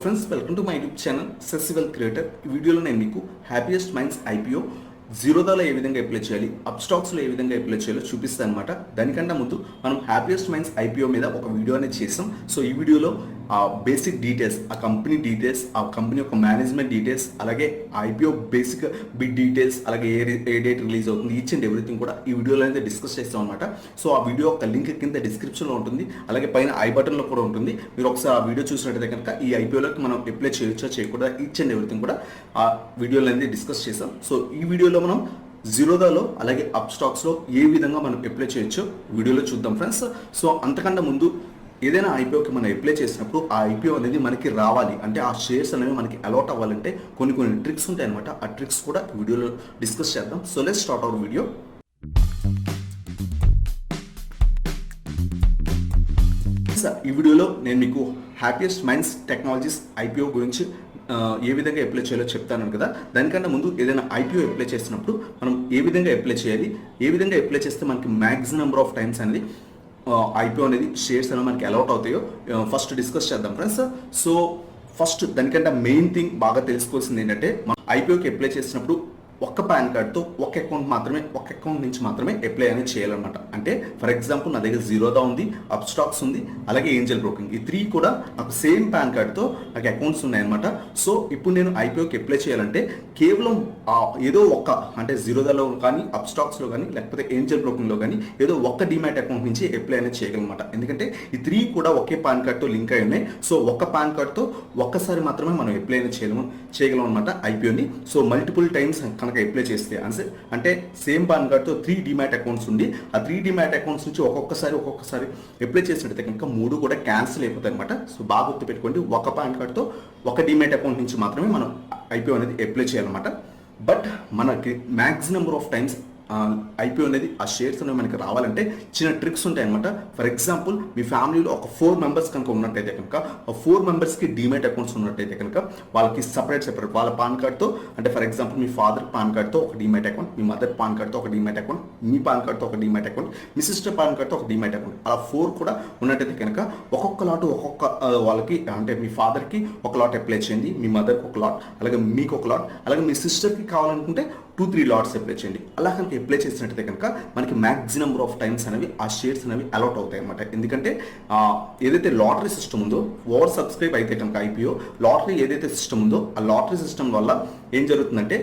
Friends, welcome to my YouTube channel Sasi Creator. ఈ వీడియోలో నేను మీకు హ్యాపీయెస్ట్ మైండ్స్ IPO జీరోదాలో ఏ విధంగా అప్లై చేయాలి, అప్స్టాక్స్లో ఏ విధంగా అప్లై చేయాలో చూపిస్తాను అనమాట. దానికంటే ముందు మనం హ్యాపీయెస్ట్ మైండ్స్ IPO మీద ఒక వీడియో అనేది చేసాం. సో ఈ వీడియోలో ఆ బేసిక్ డీటెయిల్స్, ఆ కంపెనీ డీటెయిల్స్, ఆ కంపెనీ యొక్క మేనేజ్మెంట్ డీటెయిల్స్, అలాగే IPO బేసిక్ బిట్ డీటెయిల్స్, అలాగే ఏ డేట్ రిలీజ్ అవుతుంది, ఈచ్ అండ్ ఎవ్రీథింగ్ కూడా ఈ వీడియోలో అయితే డిస్కస్ చేస్తాం అనమాట. సో ఆ వీడియో ఒక లింక్ కింద డిస్క్రిప్షన్లో ఉంటుంది, అలాగే పైన ఐ బటన్లో కూడా ఉంటుంది. మీరు ఒకసారి ఆ వీడియో చూసినట్టయితే కనుక ఈ IPOలోకి మనం అప్లై చేయొచ్చా చేయకూడదా, ఈచ్ అండ్ ఎవ్రీథింగ్ కూడా ఆ వీడియోలో అనేది డిస్కస్ చేసాం. సో ఈ వీడియోలో మనం జీరోదాలో అలాగే అప్స్టాక్స్లో ఏ విధంగా మనం అప్లై చేయొచ్చో వీడియోలో చూద్దాం ఫ్రెండ్స్. సో అంతకన్నా ముందు ఏదైనా IPOకి మనం అప్లై చేసినప్పుడు ఆ IPO అనేది మనకి రావాలి అంటే ఆ షేర్స్ అనేవి మనకి అలాట్ అవ్వాలంటే కొన్ని ట్రిక్స్ ఉంటాయి అనమాట. ఆ ట్రిక్స్ కూడా వీడియోలో డిస్కస్ చేద్దాం. So let's start our video. ఈ వీడియోలో నేను మీకు హ్యాపీయెస్ట్ మైండ్స్ టెక్నాలజీస్ IPO గురించి ఏ విధంగా అప్లై చేయాలో చెప్తాను కదా. దానికన్నా ముందు ఏదైనా IPO అప్లై చేసినప్పుడు మనం ఏ విధంగా అప్లై చేయాలి, ఏ విధంగా అప్లై చేస్తే మనకి మ్యాక్సిమం నెంబర్ ఆఫ్ టైమ్స్ అనేది IPO అనేది షేర్స్ అనేవి మనకి అలాట్ అవుతాయో ఫస్ట్ డిస్కస్ చేద్దాం ఫ్రెండ్స్. సో ఫస్ట్ దానికంటే మెయిన్ థింగ్ బాగా తెలుసుకోవాల్సింది ఏంటంటే, మనం IPOకి అప్లై చేసినప్పుడు ఒక్క పాన్ కార్డ్తో ఒక అకౌంట్ నుంచి మాత్రమే అప్లై అనేది చేయాలన్నమాట. అంటే ఫర్ ఎగ్జాంపుల్ నా దగ్గర జీరోదా ఉంది, అప్స్టాక్స్ ఉంది, అలాగే ఏంజల్ బ్రోకింగ్, ఈ 3 కూడా నాకు సేమ్ పాన్ కార్డ్తో నాకు అకౌంట్స్ ఉన్నాయన్నమాట. సో ఇప్పుడు నేను IPOకి అప్లై చేయాలంటే కేవలం ఏదో ఒక్క అంటే జీరోదాలో కానీ, అప్స్టాక్స్లో కానీ, లేకపోతే ఏంజల్ బ్రోకింగ్లో కానీ ఏదో ఒక్క డిమాట్ అకౌంట్ నుంచి అప్లై అనేది చేయగలమాట. ఎందుకంటే ఈ 3 కూడా ఒకే పాన్ కార్డ్తో లింక్ అయి ఉన్నాయి. సో ఒక్క పాన్ కార్డ్తో ఒక్కసారి మాత్రమే మనం అప్లై అనేది చేయగలం అనమాట IPOని. సో మల్టిపుల్ టైమ్స్ కనుక అప్లై చేస్తే అంటే సేమ్ పాన్ కార్డ్తో 3 డిమాట్ అకౌంట్స్ ఉండి ఆ 3 డిమాట్ అకౌంట్స్ నుంచి ఒక్కొక్కసారి అప్లై చేసినట్టయితే కనుక 3 కూడా క్యాన్సిల్ అయిపోతాయి అనమాట. సో బాగా గుర్తుపెట్టుకోండి, ఒక పాన్ కార్డ్తో ఒక డిమాట్ అకౌంట్ నుంచి మాత్రమే మనం IPO అనేది అప్లై చేయాలన్నమాట. బట్ మనకి maximum number of times IPO అనేది ఆ షేర్స్ అనేవి మనకి రావాలంటే చిన్న ట్రిక్స్ ఉంటాయి అనమాట. ఫర్ ఎగ్జాంపుల్ మీ ఫ్యామిలీలో ఒక 4 మెంబర్స్ కనుక ఉన్నట్టయితే కనుక ఆ 4 మెంబర్స్కి డిమాట్ అకౌంట్స్ ఉన్నట్టయితే కనుక వాళ్ళకి సపరేట్ వాళ్ళ పాన్ కార్డ్తో, అంటే ఫర్ ఎగ్జాంపుల్ మీ ఫాదర్ పాన్ కార్డ్తో ఒక డిమాట్ అకౌంట్, మీ మదర్ పాన్ కార్డ్తో ఒక డిమాట్ అకౌంట్, మీ పాన్ కార్డ్తో ఒక డిమాట్ అకౌంట్, మీ సిస్టర్ పాన్ కార్డ్తో ఒక డిమాట్ అకౌంట్, అలా 4 కూడా ఉన్నట్టయితే కనుక ఒక్కొక్క లాట్ వాళ్ళకి అంటే మీ ఫాదర్కి ఒక లాట్ అప్లై చేయండి, మీ మదర్కి ఒక లాట్, అలాగే మీకు ఒక లాట్, అలాగే మీ సిస్టర్కి కావాలనుకుంటే 2-3 లాట్స్ అప్లై చేయండి. అలా కనుక అప్లై చేసినట్టయితే కనుక మనకి మ్యాక్సిమం నెంబర్ ఆఫ్ టైమ్స్ అనేవి ఆ షేర్స్ అనేవి అలాట్ అవుతాయి అనమాట. ఎందుకంటే ఏదైతే లాటరీ సిస్టమ్ ఉందో, ఓవర్ సబ్స్క్రైబ్ అయితే కనుక IPO లాటరీ ఏదైతే సిస్టమ్ ఉందో ఆ లాటరీ సిస్టమ్ వల్ల ఏం జరుగుతుందంటే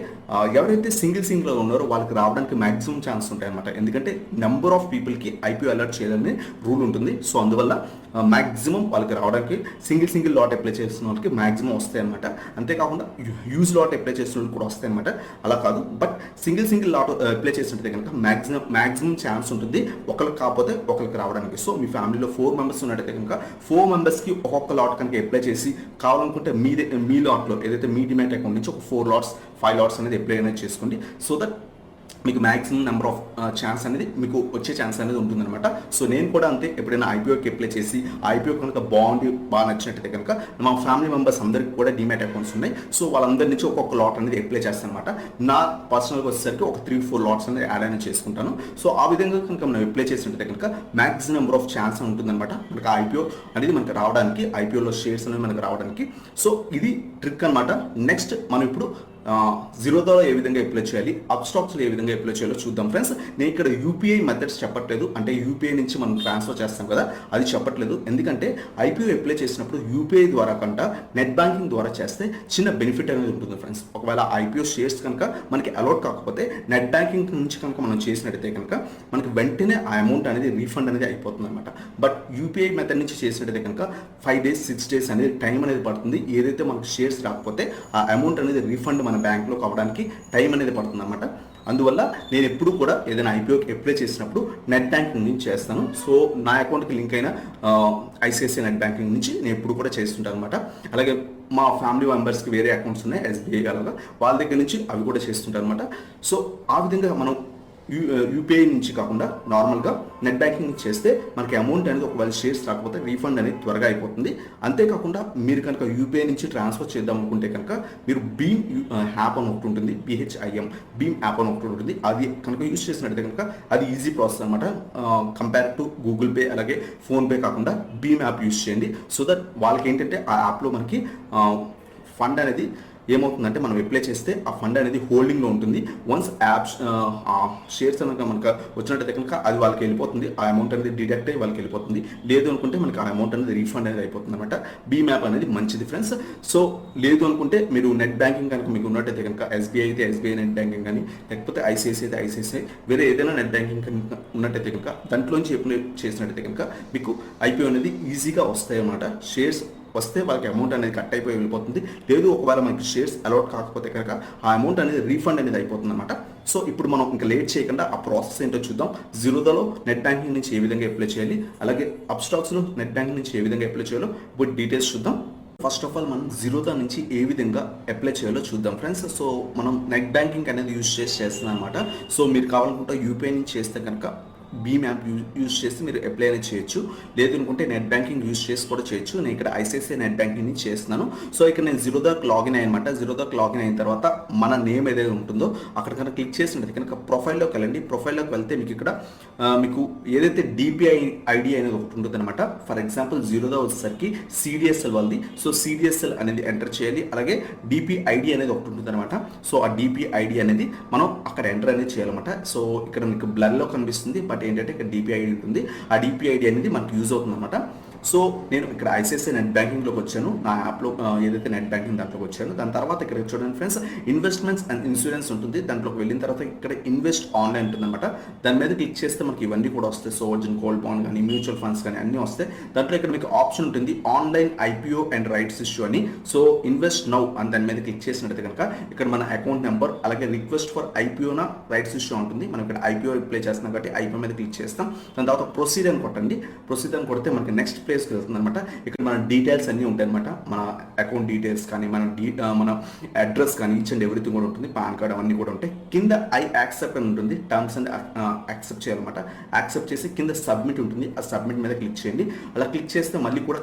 ఎవరైతే సింగిల్ ఉన్నారో వాళ్ళకి రావడానికి మ్యాక్సిమం ఛాన్స్ ఉంటాయి అనమాట. ఎందుకంటే నెంబర్ ఆఫ్ పీపుల్కి IPO అలర్ట్ చేయాలని రూల్ ఉంటుంది. సో అందువల్ల మ్యాక్సిమం వాళ్ళకి రావడానికి సింగిల్ లాట్ అప్లై చేస్తున్న వాళ్ళకి మ్యాక్సిమం వస్తాయి అనమాట. అంతేకాకుండా హ్యూజ్ లాట్ అప్లై చేసిన వాళ్ళకి కూడా వస్తాయి అనమాట. అలా కాదు, బట్ సింగిల్ లాట్ అప్లై చేసినట్టే కనుక మ్యాక్సిమం ఛాన్స్ ఉంటుంది ఒకరికి కాకపోతే ఒకరికి రావడానికి. సో మీ ఫ్యామిలీలో 4 మెంబర్స్ ఉన్నట్టయితే కనుక 4 మెంబర్స్కి ఒక్కొక్క లాట్ కనుక అప్లై చేసి కావాలనుకుంటే మీ లాట్లో ఏదైతే మీ డిమాట్ అకౌంట్ నుంచి ఒక 4 లాట్స్ 5 లాట్స్ అనేది అప్లై అనేది చేసుకోండి. సో దట్ మీకు మ్యాక్సిమం నెంబర్ ఆఫ్ ఛాన్స్ అనేది మీకు వచ్చే ఛాన్స్ అనేది ఉంటుందన్నమాట. సో నేను కూడా అంతే, ఎప్పుడైనా IPOకి అప్లై చేసి IPO కనుక బాగా నచ్చినట్టయితే కనుక మా ఫ్యామిలీ మెంబర్స్ అందరికీ కూడా డిమాట్ అకౌంట్స్ ఉన్నాయి. సో వాళ్ళందరి నుంచి ఒక్కొక్క లాట్ అనేది అప్లై చేస్తాను అనమాట. నా పర్సనల్గా వచ్చేసరికి ఒక 3-4 లాట్స్ అనేది యాడ్ అనేది చేసుకుంటాను. సో ఆ విధంగా కనుక మనం అప్లై చేసినట్టయితే కనుక మ్యాక్సిమం నెంబర్ ఆఫ్ ఛాన్స్ ఉంటుందన్నమాట మనకి IPO అనేది మనకి రావడానికి, IPOలో షేర్స్ అనేవి మనకి రావడానికి. సో ఇది ట్రిక్ అనమాట. నెక్స్ట్ మనం ఇప్పుడు జీరోదాలో ఏ విధంగా అప్లై చేయాలి, అప్స్టాక్స్లో ఏ విధంగా అప్లై చేయాలో చూద్దాం ఫ్రెండ్స్. నేను ఇక్కడ UPI మెథడ్స్ చెప్పట్లేదు, అంటే UPI నుంచి మనం ట్రాన్స్ఫర్ చేస్తాం కదా అది చెప్పట్లేదు. ఎందుకంటే IPO అప్లై చేసినప్పుడు UPI ద్వారా కంట నెట్ బ్యాంకింగ్ ద్వారా చేస్తే చిన్న బెనిఫిట్ అనేది ఉంటుంది ఫ్రెండ్స్. ఒకవేళ IPO షేర్స్ కనుక మనకి అలాట్ కాకపోతే నెట్ బ్యాంకింగ్ నుంచి కనుక మనం చేసినట్టయితే కనుక మనకి వెంటనే ఆ అమౌంట్ అనేది రీఫండ్ అనేది అయిపోతుంది అనమాట. బట్ UPI మెథడ్ నుంచి చేసినట్టయితే కనుక 5 days 6 days అనేది టైం అనేది పడుతుంది. ఏదైతే మనకు షేర్స్ రాకపోతే ఆ అమౌంట్ అనేది రీఫండ్ మన బ్యాంక్లో కావడానికి టైం అనేది పడుతుంది అనమాట. అందువల్ల నేను ఎప్పుడు కూడా ఏదైనా IPOకి అప్లై చేసినప్పుడు నెట్ బ్యాంకింగ్ నుంచి చేస్తాను. సో నా అకౌంట్కి లింక్ అయిన ICICI నెట్ బ్యాంకింగ్ నుంచి నేను ఎప్పుడు కూడా చేస్తుంటాను అనమాట. అలాగే మా ఫ్యామిలీ మెంబర్స్కి వేరే అకౌంట్స్ ఉన్నాయి SBI అలాగా, వాళ్ళ దగ్గర నుంచి అవి కూడా చేస్తుంటాను అనమాట. సో ఆ విధంగా మనం యూపీఐ నుంచి కాకుండా నార్మల్గా నెట్ బ్యాంకింగ్ నుంచి చేస్తే మనకి అమౌంట్ అనేది ఒకవేళ షేర్స్ రాకపోతే రీఫండ్ అనేది త్వరగా అయిపోతుంది. అంతేకాకుండా మీరు కనుక యూపీఐ నుంచి ట్రాన్స్ఫర్ చేద్దాం అనుకుంటే కనుక మీరు భీమ్ యాప్ అని ఒకటి ఉంటుంది, BHIM భీమ్ యాప్ అని ఒకటి ఉంటుంది. అది కనుక యూజ్ చేసినట్టయితే కనుక అది ఈజీ ప్రాసెస్ అనమాట. కంపేర్ టు గూగుల్ పే అలాగే ఫోన్పే కాకుండా భీమ్ యాప్ యూజ్ చేయండి. సో దట్ వాళ్ళకి ఏంటంటే ఆ యాప్లో మనకి ఫండ్ అనేది ఏమవుతుందంటే మనం అప్లై చేస్తే ఆ ఫండ్ అనేది హోల్డింగ్లో ఉంటుంది. వన్స్ యాప్స్ షేర్స్ కనుక మనకు వచ్చినట్టయితే కనుక అది వాళ్ళకి వెళ్ళిపోతుంది, ఆ అమౌంట్ అనేది డిడక్ట్ అయ్యి వాళ్ళకి వెళ్ళిపోతుంది. లేదు అనుకుంటే మనకి ఆ అమౌంట్ అనేది రీఫండ్ అనేది అయిపోతుంది అనమాట. భీమ్ యాప్ అనేది మంచిది ఫ్రెండ్స్. సో లేదు అనుకుంటే మీరు నెట్ బ్యాంకింగ్ కనుక మీకు ఉన్నట్టయితే కనుక SBI అయితే SBI నెట్ బ్యాంకింగ్ కానీ, లేకపోతే ICICI అయితే ICICI, వేరే ఏదైనా నెట్ బ్యాంకింగ్ కనుక ఉన్నట్టయితే కనుక దాంట్లోంచి అప్లై చేసినట్టయితే కనుక మీకు IPO అనేది ఈజీగా వస్తాయి అన్నమాట. షేర్స్ వస్తే వాళ్ళకి అమౌంట్ అనేది కట్ అయిపోయి వెళ్ళిపోతుంది. లేదు ఒకవేళ మనకి షేర్స్ అలాట్ కాకపోతే కనుక ఆ అమౌంట్ అనేది రీఫండ్ అనేది అయిపోతుంది అనమాట. సో ఇప్పుడు మనం ఇంకా లేట్ చేయకుండా ఆ ప్రాసెస్ ఏంటో చూద్దాం. జీరోదాలో నెట్ బ్యాంకింగ్ నుంచి ఏ విధంగా అప్లై చేయాలి, అలాగే అప్స్టాక్స్లో నెట్ బ్యాంకింగ్ నుంచి ఏ విధంగా అప్లై చేయాలో ఇప్పుడు డీటెయిల్స్ చూద్దాం. ఫస్ట్ ఆఫ్ ఆల్ మనం జీరోదా నుంచి ఏ విధంగా అప్లై చేయాలో చూద్దాం ఫ్రెండ్స్. సో మనం నెట్ బ్యాంకింగ్ అనేది యూజ్ చేస్తున్నాం అనమాట. సో మీరు కావాలనుకుంటే యూపీఐ నుంచి చేస్తే కనుక భీమ్ యాప్ యూజ్ చేసి మీరు అప్లై అనేది చేయొచ్చు. లేదు అనుకుంటే నెట్ బ్యాంకింగ్ యూజ్ చేసి కూడా చేయొచ్చు. నేను ఇక్కడ ICICI నెట్ బ్యాంకింగ్ నుంచి చేస్తున్నాను. సో ఇక్కడ నేను జీరోదాకి లాగిన్ అయ్యనమాట. జీరోదాకి లాగిన్ అయిన తర్వాత మన నేమ్ ఏదైతే ఉంటుందో అక్కడ కనుక క్లిక్ చేసినట్టు కనుక ప్రొఫైల్లోకి వెళ్ళండి. ప్రొఫైల్లోకి వెళ్తే మీకు ఇక్కడ మీకు ఏదైతే DPI ID అనేది ఒకటి ఉంటుంది అనమాట. ఫర్ ఎగ్జాంపుల్ జీరోదా వచ్చేసరికి CDSL వాళ్ళది. సో CDSL అనేది ఎంటర్ చేయాలి. అలాగే DPID అనేది ఒకటి ఉంటుంది అనమాట. సో ఆ DPID అనేది మనం అక్కడ ఎంటర్ అనేది చేయాలన్నమాట. సో ఇక్కడ మీకు బ్లర్లో కనిపిస్తుంది, బట్ ఏంటంటే ఇక్కడ DPID ఉంటుంది. ఆ DPID అనేది మనకు యూజ్ అవుతుంది అనమాట. సో నేను ఇక్కడ ICICI నెట్ బ్యాంకింగ్లోకి వచ్చాను. నా యాప్లో ఏదైతే నెట్ బ్యాంకింగ్ దాంట్లోకి వచ్చాను. దాని తర్వాత ఇక్కడ చూడండి ఫ్రెండ్స్, ఇన్వెస్ట్మెంట్స్ అండ్ ఇన్సూరెన్స్ ఉంటుంది. దాంట్లోకి వెళ్ళిన తర్వాత ఇక్కడ ఇన్వెస్ట్ ఆన్లైన్ ఉంటుంది అనమాట. దాని మీద క్లిక్ చేస్తే మనకి ఇవన్నీ కూడా వస్తాయి. సో గోల్డ్ బాండ్ కానీ, మ్యూచువల్ ఫండ్స్ కానీ అన్నీ వస్తాయి. దాంట్లో ఇక్కడ మీకు ఆప్షన్ ఉంటుంది online IPO and rights issue అని. సో ఇన్వెస్ట్ నౌ అని దాని మీద క్లిక్ చేసినట్టయితే కనుక ఇక్కడ మన అకౌంట్ నెంబర్ అలాగే రిక్వెస్ట్ ఫర్ IPO నా రైట్స్ ఇష్యూ ఉంటుంది. మనం ఇక్కడ IPO అప్లై చేస్తున్నాం కాబట్టి IPO మీద క్లిక్ చేస్తాం. దాని తర్వాత ప్రొసీడ్ అని కొట్టండి. ప్రొసీడ్ అని కొడితే మనకి నెక్స్ట్ ప్లేస్కి వెళ్తుంది అనమాట. ఇక్కడ మన డీటెయిల్స్ అన్నీ ఉంటాయి అనమాట. మన అకౌంట్ డీటెయిల్స్ కానీ, మన అడ్రస్ కానీ, ఈచ్ అండ్ ఎవ్రీథింగ్ కూడా ఉంటుంది. పాన్ కార్డ్ అవన్నీ కూడా ఉంటాయి. కింద ఐ యాక్సెప్ట్ అని ఉంటుంది. టర్మ్స్ అండ్ యాక్సెప్ట్ చేయాలన్నమాట. యాక్సెప్ట్ చేసి కింద సబ్మిట్ ఉంటుంది. ఆ సబ్మిట్ మీద క్లిక్ చేయండి. అలా క్లిక్ చేస్తే మళ్ళీ కూడా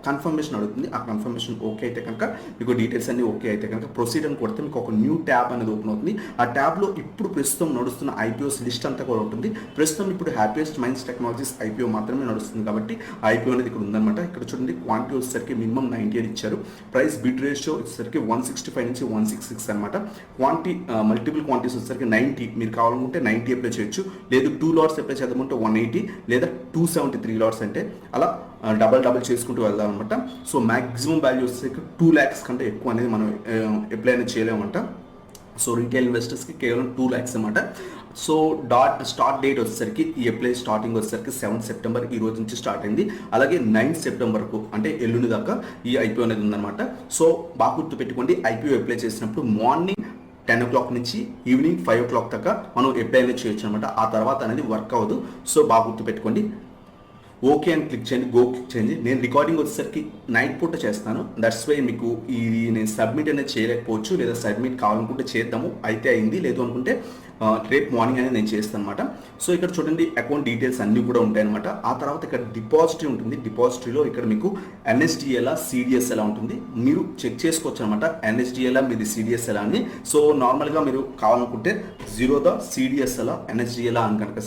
కన్ఫర్మేషన్ అడుగుతుంది. ఆ కన్ఫర్మేషన్ ఓకే అయితే కనుక మీకు డీటెయిల్స్ అన్ని ఓకే అయితే కనుక ప్రొసీడ్ అని కొడితే మీకు ఒక న్యూ ట్యాబ్ అనేది ఓపెన్ అవుతుంది. ఆ ట్యాబ్లో ఇప్పుడు ప్రస్తుతం నడుస్తున్న IPOస్ లిస్ట్ అంతా కూడా ఉంటుంది. ప్రస్తుతం ఇప్పుడు హ్యాపీయెస్ట్ మైండ్స్ టెక్నాలజీస్ IPO మాత్రమే నడుస్తుంది కాబట్టి ఆ IPO అనేది ఇక్కడ ఉందన్నమాట. ఇక్కడ చూడండి క్వాంటిటీ వచ్చేసరికి మినిమం 90 అని ఇచ్చారు. ప్రైస్ బిడ్ రేషియో వచ్చేసరికి 165 నుంచి 166 అనమాట. మల్టిపుల్ క్వాంటిటీస్ వచ్చేసరికి 90. మీరు కావాలనుకుంటే 90 అప్లై చేయొచ్చు. లేదు 2 లాట్స్ అప్లై చేద్దామంటే 180, లేదా 273 లాట్స్ అంటే అలా డబల్ చేసుకుంటూ వెళ్దాం అనమాట. సో మ్యాక్సిమం వాల్యూ వచ్చేసరికి 2 lakhs కంటే ఎక్కువ అనేది మనం అప్లై అనేది చేయలేమంట. సో రీటైల్ ఇన్వెస్టర్స్కి కేవలం 2 lakhs అనమాట. సో స్టార్ట్ డేట్ వచ్చేసరికి ఈ అప్లై స్టార్టింగ్ వచ్చేసరికి 7 సెప్టెంబర్ ఈ రోజు నుంచి స్టార్ట్ అయింది. అలాగే 9 సెప్టెంబర్కు అంటే ఎల్లుండి దాకా ఈ IPO అనేది ఉందన్నమాట. సో బాగా గుర్తు పెట్టుకోండి, IPO అప్లై చేసినప్పుడు మార్నింగ్ 10 o'clock నుంచి ఈవినింగ్ 5 o'clock దాకా మనం అప్లై అనేది చేయొచ్చు అనమాట. ఆ తర్వాత అనేది వర్క్ అవ్వదు. సో బాగా గుర్తు పెట్టుకోండి. ఓకే అని క్లిక్ చేయండి, గో క్లిక్ చేయండి. నేను రికార్డింగ్ వచ్చేసరికి నైట్ పూట చేస్తాను. దట్స్ వై మీకు ఇది నేను సబ్మిట్ అనేది చేయలేకపోవచ్చు, లేదా సబ్మిట్ కావాలనుకుంటే చేద్దాము అయితే అయింది, లేదు అనుకుంటే రేపు మార్నింగ్ అనేది నేను చేస్తాను అనమాట. సో ఇక్కడ చూడండి అకౌంట్ డీటెయిల్స్ అన్నీ కూడా ఉంటాయి అనమాట. ఆ తర్వాత ఇక్కడ డిపాజిటరీ ఉంటుంది. డిపాజిటరీలో ఇక్కడ మీకు NSDL CDSL ఉంటుంది. మీరు చెక్ చేసుకోవచ్చు అనమాట. NSDL మీది CDSL అని. సో నార్మల్గా మీరు కావాలనుకుంటే జీరోదా CDSL NSDL అని కనుక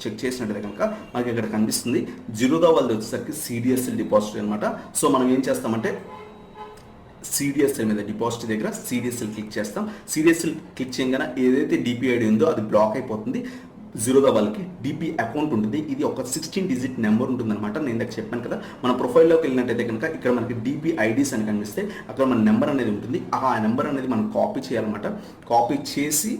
చెక్ చేసినట్టయితే కనుక మనకి ఇక్కడ కనిపిస్తుంది జీరోదా వాళ్ళది వచ్చేసరికి CDSL డిపాజిటరీ అనమాట. సో మనం ఏం చేస్తామంటే CDSL మీద డిపాజిట్ దగ్గర CDSL క్లిక్ చేస్తాం. CDSL క్లిక్ చేయగానే ఏదైతే DPID ఉందో అది బ్లాక్ అయిపోతుంది. జీరోదా వాళ్ళకి DP అకౌంట్ ఉంటుంది. ఇది ఒక 16 digit నెంబర్ ఉంటుంది అనమాట. నేను ఇందాక చెప్పాను కదా, మన ప్రొఫైల్లోకి వెళ్ళినట్టయితే కనుక ఇక్కడ మనకి DPIDs అని కనిపిస్తే అక్కడ మన నెంబర్ అనేది ఉంటుంది. ఆ నెంబర్ అనేది మనం కాపీ చేయాలన్నమాట. కాపీ చేసి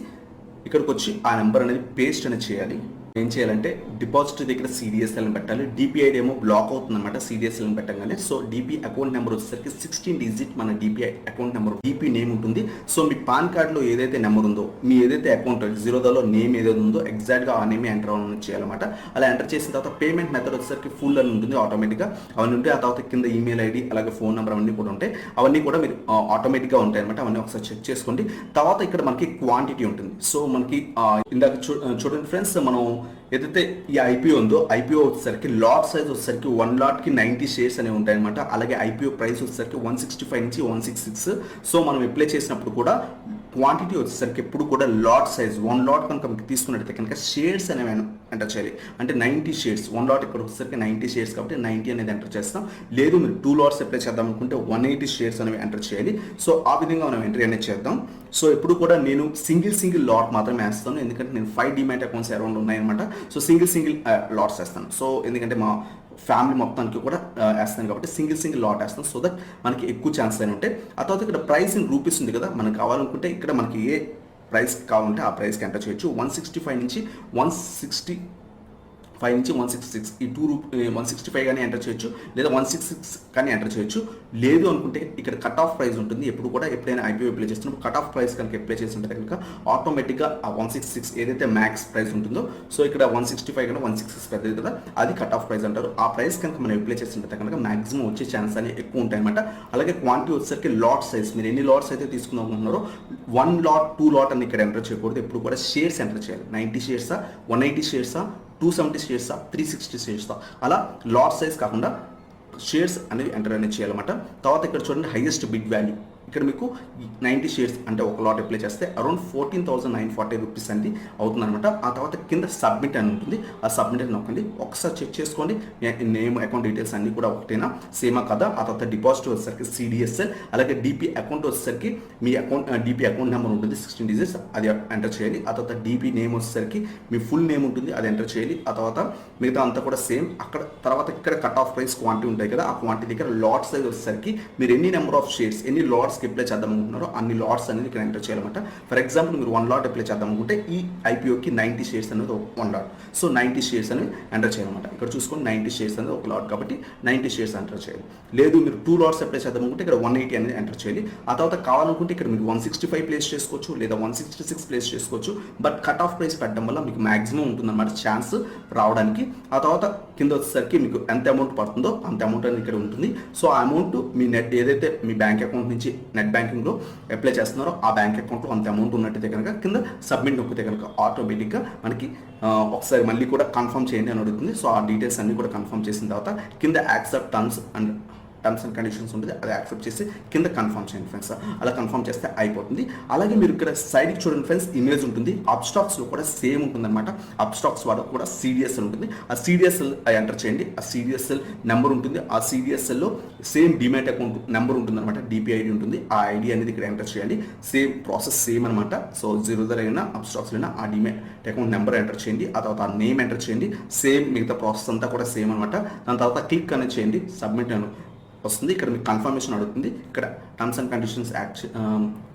ఇక్కడికి వచ్చి ఆ నెంబర్ అనేది పేస్ట్ అనేది చేయాలి. ఏం చేయాలంటే డిపాజిట్ దగ్గర సిడిఎస్ఎల్ అని పెట్టాలి. డిపిఐడి ఏమో బ్లాక్ అవుతుంది అనమాట సిడిఎస్ఎల్ అని పెట్టగానే. సో డిపి అకౌంట్ నెంబర్ వచ్చేసరికి 16 డిజిట్ మన DPI account number DP name ఉంటుంది. సో మీ పాన్ కార్డులో ఏదైతే నెంబర్ ఉందో, మీ ఏదైతే అకౌంట్ జీరోదాలో నేమ్ ఏదైతే ఉందో ఎగ్జాక్ట్గా ఆ నేమే ఎంటర్ అవ్వడం చేయాలన్నమాట. అలా ఎంటర్ చేసిన తర్వాత పేమెంట్ మెథడ్ వచ్చేసరికి ఫుల్ అని ఉంటుంది ఆటోమేటిక్గా. అవన్నీ ఉంటే ఆ తర్వాత కింద ఈమెయిల్ ఐడి అలాగే ఫోన్ నెంబర్ అవన్నీ కూడా ఉంటాయి. అవన్నీ కూడా మీరు ఆటోమేటిక్గా ఉంటాయి అనమాట. అవన్నీ ఒకసారి చెక్ చేసుకోండి. తర్వాత ఇక్కడ మనకి క్వాంటిటీ ఉంటుంది. సో మనకి ఇందాక చూడండి ఫ్రెండ్స్, మనం ఏదైతే ఈ ఐపీఓ ఉందో ఐపీఓ వచ్చేసరికి లాట్ సైజ్ వచ్చేసరికి 1 లాట్కి 90 షేర్స్ అనేవి ఉంటాయి అనమాట. అలాగే ఐపీఓ ప్రైస్ వచ్చేసరికి 165 నుంచి 166. సో మనం అప్లై చేసినప్పుడు కూడా క్వాంటిటీ వచ్చేసరికి ఎప్పుడు కూడా లాట్ సైజ్ 1 లాట్ కనుక మీకు తీసుకున్నట్టయితే కనుక షేర్స్ అనేవి ఎంటర్ చేయాలి. అంటే 90 షేర్స్, 1 లాట్ ఇక్కడ వచ్చేసరికి 90 షేర్స్ కాబట్టి 90 అనేది ఎంటర్ చేస్తాం. లేదు మీరు 2 లాట్స్ అప్లై చేద్దాం అనుకుంటే 180 షేర్స్ అనేవి ఎంటర్ చేయాలి. సో ఆ విధంగా మనం ఎంట్రీ అనేది చేద్దాం. సో ఎప్పుడు కూడా నేను సింగిల్ లాట్ మాత్రమే వేస్తాను, ఎందుకంటే నేను 5 డిమాట్ అకౌంట్స్ అరౌండ్ ఉన్నాయన్నమాట. సో సింగిల్ లాట్స్ వేస్తాను. సో ఎందుకంటే మా ఫ్యామిలీ మొత్తానికి కూడా వేస్తాను కాబట్టి సింగిల్ లాట్ వేస్తాను. సో దట్ మనకి ఎక్కువ ఛాన్స్ అని ఉంటాయి. ఆ తర్వాత ఇక్కడ ప్రైస్ ఇన్ రూపీస్ ఉంది కదా, మనకు కావాలనుకుంటే ఇక్కడ మనకి ఏ ప్రైస్ కావాలంటే ఆ ప్రైస్కి ఎంటర్ చేయొచ్చు. 165 నుంచి 165 నుంచి 166 ఈ 165 కానీ ఎంటర్ చేయొచ్చు, లేదా 166 కానీ ఎంటర్ చేయొచ్చు. లేదు అనుకుంటే ఇక్కడ కట్ ఆఫ్ ప్రైస్ ఉంటుంది. ఎప్పుడు కూడా ఎప్పుడైనా ఐపీఓ అప్లై చేస్తున్నప్పుడు కట్ ఆఫ్ ప్రైస్ కనుక అప్లై చేస్తుంటే కనుక ఆటోమేటిక్గా ఆ 166 ఏదైతే మ్యాక్స్ ప్రైస్ ఉంటుందో, సో ఇక్కడ 165 కన్నా 166 పెద్దది కదా, అది కట్ ఆఫ్ ప్రైస్ అంటారు. ఆ ప్రైస్ కనుక మనం అప్లై చేస్తుంటే కనుక మాక్సిమం వచ్చే ఛాన్స్ అనేవి ఎక్కువ ఉంటాయి అనమాట. అలాగే క్వాంటిటీ వచ్చేసరికి లాట్ సైజ్, మీరు ఎన్ని లాట్స్ అయితే తీసుకుందాం అనుకుంటున్నారో 1 లాట్ 2 లాట్ అని ఇక్కడ ఎంటర్ చేయకూడదు. ఎప్పుడు కూడా షేర్స్ ఎంటర్ చేయాలి. 90 షేర్సా, 180 షేర్సా, 270 షేర్సా, 360 షేర్సా, అలా లాట్ సైజ్ కాకుండా షేర్స్ అనేవి ఎంటర్ అనేది చేయాలన్నమాట. తర్వాత ఇక్కడ చూడండి హైయెస్ట్ బిడ్ వాల్యూ, ఇక్కడ మీకు 90 షేర్స్ అంటే ఒక లాట్ అప్లై చేస్తే అరౌండ్ 14,940 రూపీస్ అనేది అవుతుంది అనమాట. ఆ తర్వాత కింద సబ్మిట్ అని ఉంటుంది. ఆ సబ్మిట్ అని నొక్కండి. ఒకసారి చెక్ చేసుకోండి నేమ్ అకౌంట్ డీటెయిల్స్ అన్ని కూడా ఒకటేనా, సేమా కదా. ఆ తర్వాత డిపాజిట్ వచ్చేసరికి సిడిఎస్ఎల్, అలాగే డిపి అకౌంట్ వచ్చేసరికి మీ అకౌంట్ డిపి అకౌంట్ నెంబర్ ఉంటుంది 16 డిజిట్స్, అది ఎంటర్ చేయాలి. ఆ తర్వాత డిపి నేమ్ వచ్చేసరికి మీ ఫుల్ నేమ్ ఉంటుంది, అది ఎంటర్ చేయాలి. ఆ తర్వాత మిగతా అంతా కూడా సేమ్. అక్కడ తర్వాత ఇక్కడ కట్ ఆఫ్ ప్రైస్ క్వాంటిటీ ఉంటాయి కదా, ఆ క్వాంటిటీ దగ్గర లాట్ సైజ్ వచ్చేసరికి మీరు ఎన్ని నెంబర్ ఆఫ్ షేర్స్, ఎన్ని లాట్స్ అప్లై చేద్దాం అనుకుంటున్నారో అన్ని లాట్స్ అనేది ఇక్కడ ఎంటర్ చేయాలన్నమాట. ఫర్ ఎగ్జాంపుల్ మీరు 1 లాట్ అప్లై చేద్దాం అనుకుంటే ఈ ఐపీఓకి 90 షేర్స్ అనేది 1 లాట్. సో 90 షేర్స్ అనేది ఎంటర్ చేయాలన్నమాట. ఇక్కడ చూసుకొని 90 షేర్స్ అనేది ఒక లాట్ కాబట్టి 90 షేర్స్ ఎంటర్ చేయాలి. లేదు మీరు 2 లాట్స్ అప్లై చేద్దాం అనుకుంటే ఇక్కడ 180 అనేది ఎంటర్ చేయాలి. ఆ తర్వాత కావాలనుకుంటే ఇక్కడ మీరు 165 ప్లేస్ చేసుకోవచ్చు, లేదా 166 ప్లేస్ చేసుకోవచ్చు. బట్ కట్ ఆఫ్ ప్రైస్ పెట్టడం వల్ల మీకు మాక్సిమం ఉంటుందన్నమాట ఛాన్స్ రావడానికి. ఆ తర్వాత కింద వచ్చేసరికి మీకు ఎంత అమౌంట్ పడుతుందో అంత అమౌంట్ అనేది ఇక్కడ ఉంటుంది. సో ఆ అమౌంట్ మీ నెట్ ఏదైతే మీ బ్యాంక్ అకౌంట్ నుంచి నెట్ బ్యాంకింగ్లో అప్లై చేస్తున్నారో ఆ బ్యాంక్ అకౌంట్లో అంత అమౌంట్ ఉన్నట్టయితే కనుక కింద సబ్మిట్ నొక్కితే కనుక ఆటోమేటిక్గా మనకి ఒకసారి మళ్ళీ కూడా కన్ఫర్మ్ చేయండి అని అడుగుతుంది. సో ఆ డీటెయిల్స్ అన్ని కూడా కన్ఫర్మ్ చేసిన తర్వాత కింద యాక్సెప్ట్ టర్మ్స్ అండ్ కండిషన్స్ ఉంటుంది, అది యాక్సెప్ట్ చేసి కింద కన్ఫర్మ్ చేయండి ఫ్రెండ్స్. అలా కన్ఫర్మ్ చేస్తే అయిపోతుంది. అలాగే మీరు ఇక్కడ సైడ్కి చూడండి ఫ్రెండ్స్, ఇమేజ్ ఉంటుంది. అప్స్టాక్స్లో కూడా సేమ్ ఉంటుంది అనమాట. అప్స్టాక్స్ వాడు కూడా సిడిఎస్ఎల్ ఉంటుంది. ఆ సిడిఎస్ఎల్ ఎంటర్ చేయండి. ఆ సిడిఎస్ఎల్ నెంబర్ ఉంటుంది. ఆ సిడిఎస్ఎల్లో సేమ్ డిమాట్ అకౌంట్ నెంబర్ ఉంటుంది అనమాట, డిపిఐడి ఉంటుంది. ఆ ఐడి అనేది ఇక్కడ ఎంటర్ చేయాలి. సేమ్ ప్రాసెస్ సేమ్ అనమాట. సో జీరోదా అయినా అప్స్టాక్స్ అయినా ఆ డిమాట్ అకౌంట్ నెంబర్ ఎంటర్ చేయండి. ఆ తర్వాత ఆ నేమ్ ఎంటర్ చేయండి. సేమ్ మిగతా ప్రాసెస్ అంతా కూడా సేమ్ అనమాట. దాని తర్వాత క్లిక్ అనేది చేయండి, సబ్మిట్ అని వస్తుంది. ఇక్కడ మీకు కన్ఫర్మేషన్ అడుగుతుంది. ఇక్కడ టర్మ్స్ అండ్ కండిషన్స్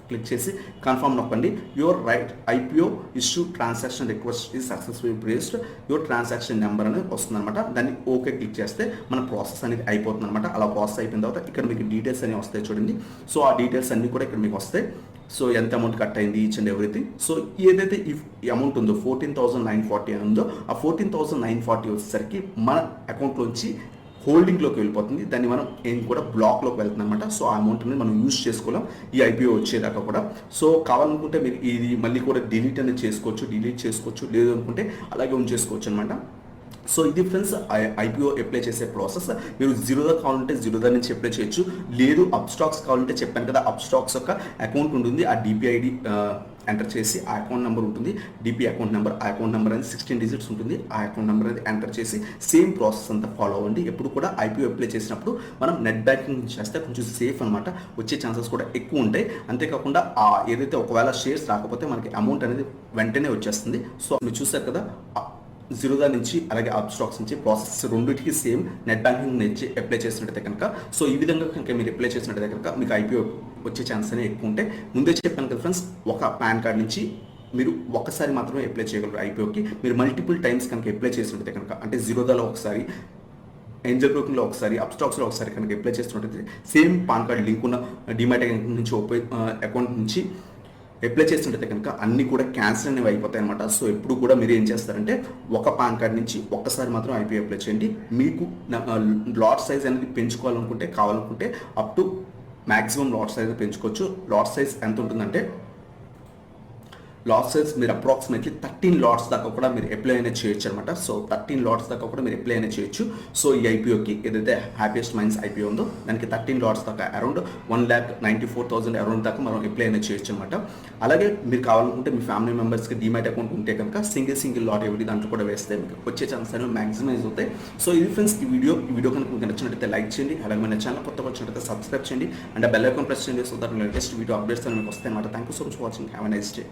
క్లిక్ చేసి కన్ఫర్మ్ నొక్కండి. Your right IPO issue transaction request is successful placed, your transaction number అనేది వస్తుంది అనమాట. దాన్ని ఓకే క్లిక్ చేస్తే మన ప్రాసెస్ అనేది అయిపోతుంది అనమాట. అలా ప్రాసెస్ అయిపోయిన తర్వాత ఇక్కడ మీకు డీటెయిల్స్ అనేవి వస్తాయి చూడండి. సో ఆ డీటెయిల్స్ అన్ని కూడా ఇక్కడ మీకు వస్తాయి. సో ఎంత అమౌంట్ కట్ అయింది ఈచ్ అండ్ ఎవ్రీథింగ్. సో ఏదైతే ఈ అమౌంట్ ఉందో 14,940 అని ఉందో ఆ 14,940 వచ్చేసరికి మన అకౌంట్లోంచి హోల్డింగ్లోకి వెళ్ళిపోతుంది. దాన్ని మనం ఏం కూడా బ్లాక్లోకి వెళ్తుంది అనమాట. సో ఆ అమౌంట్ అనేది మనం యూజ్ చేసుకోలేం ఈ ఐపీఓ వచ్చేదాకా కూడా. సో కావాలనుకుంటే మీరు ఇది మళ్ళీ కూడా డిలీట్ అనేది చేసుకోవచ్చు, లేదు అనుకుంటే అలాగే ఉంచేసుకోవచ్చు అనమాట. సో ఇది ఫ్రెండ్స్ ఐపీఓ అప్లై చేసే ప్రాసెస్. మీరు జీరోదా కావాలంటే జీరోదా నుంచి అప్లై చేయొచ్చు, లేదు అప్స్టాక్స్ కావాలంటే చెప్పాను కదా అప్స్టాక్స్ యొక్క అకౌంట్ ఉంటుంది. ఆ డిపిఐడి ఎంటర్ చేసి ఆ అకౌంట్ నెంబర్ ఉంటుంది, డిపి అకౌంట్ నెంబర్. ఆ అకౌంట్ నెంబర్ అనేది 16 డిజిట్స్ ఉంటుంది. ఆ అకౌంట్ నెంబర్ అనేది ఎంటర్ చేసి సేమ్ ప్రాసెస్ అంతా ఫాలో అవ్వండి. ఎప్పుడు కూడా ఐపీఓ అప్లై చేసినప్పుడు మనం నెట్ బ్యాంకింగ్ చేస్తే కొంచెం సేఫ్ అనమాట, వచ్చే ఛాన్సెస్ కూడా ఎక్కువ ఉంటాయి. అంతేకాకుండా ఏదైతే ఒకవేళ షేర్స్ రాకపోతే మనకి అమౌంట్ అనేది వెంటనే వచ్చేస్తుంది. సో మీరు చూసారు కదా జీరోదా నుంచి అలాగే అప్స్టాక్స్ నుంచి ప్రాసెస్ రెండింటికి సేమ్ నెట్ బ్యాంకింగ్ నుంచి అప్లై చేసినట్టయితే కనుక. సో ఈ విధంగా కనుక మీరు అప్లై చేసినట్టయితే కనుక మీకు ఐపీఓ వచ్చే ఛాన్స్ అనేవి ఎక్కువ ఉంటాయి. ముందే చెప్పాను కదా ఫ్రెండ్స్, ఒక పాన్ కార్డ్ నుంచి మీరు ఒకసారి మాత్రమే అప్లై చేయగలరు ఐపీఓకి. మీరు మల్టిపుల్ టైమ్స్ కనుక అప్లై చేసి ఉంటే కనుక, అంటే జిరోదాలో ఒకసారి, ఏంజల్ బ్రోకింగ్లో ఒకసారి, అప్స్టాక్స్లో ఒకసారి కనుక అప్లై చేస్తున్నట్టయితే సేమ్ పాన్ కార్డ్ లింక్ ఉన్న డిమాట్ నుంచి అకౌంట్ నుంచి అప్లై చేస్తుంటే కనుక అన్నీ కూడా క్యాన్సిల్ అనేవి అయిపోతాయి అనమాట. సో ఎప్పుడు కూడా మీరు ఏం చేస్తారంటే ఒక పాన్ కార్డ్ నుంచి ఒక్కసారి మాత్రం ఐపీఓ అప్లై చేయండి. మీకు లాట్ సైజ్ అనేది కావాలనుకుంటే up to maximum lot size పెంచుకోవచ్చు. లాట్ సైజ్ ఎంత ఉంటుందంటే లాట్ సైజ్ మీరు అప్రాక్సిమేట్లీ 13 లాట్స్ దాకా కూడా మీరు అప్లై అనేది చేయొచ్చు అనమాట. సో 13 లాట్స్ దాకా కూడా మీరు అప్లై అనేది చేయొచ్చు. సో ఈ ఐపీఓకి ఏదైతే హ్యాపీయెస్ట్ మైండ్స్ ఐపీఓ ఉందో దానికి 13 లాట్స్ దాకా అరౌండ్ 1,94,000 అరౌండ్ దాకా మనం అప్లై అనేది చేయొచ్చు అనమాట. అలాగే మీరు కావాలనుకుంటే మీ ఫ్యామిలీ మెంబర్స్కి డిమాట్ అకౌంట్ ఉంటే కనుక సింగిల్ లాట్ ఎవరి దాంట్లో కూడా వేస్తే మీకు వచ్చే ఛాన్స్ అనేవి మ్యాక్సిమైజ్ అవుతాయి. సో ఇది ఫ్రెండ్స్ ఈ వీడియో కనుక మీకు నచ్చినట్టయితే లైక్ చేయండి. అలాగే మన ఛానల్ కొత్తగా వచ్చినట్టయితే సబ్స్క్రైబ్ చేయండి అండ్ బెల్ ఐకాన్ ప్రెస్ చేయండి. So that latest video updates అని మీకు వస్తాయి అనమాట. Thank you so much for watching. Have a nice day.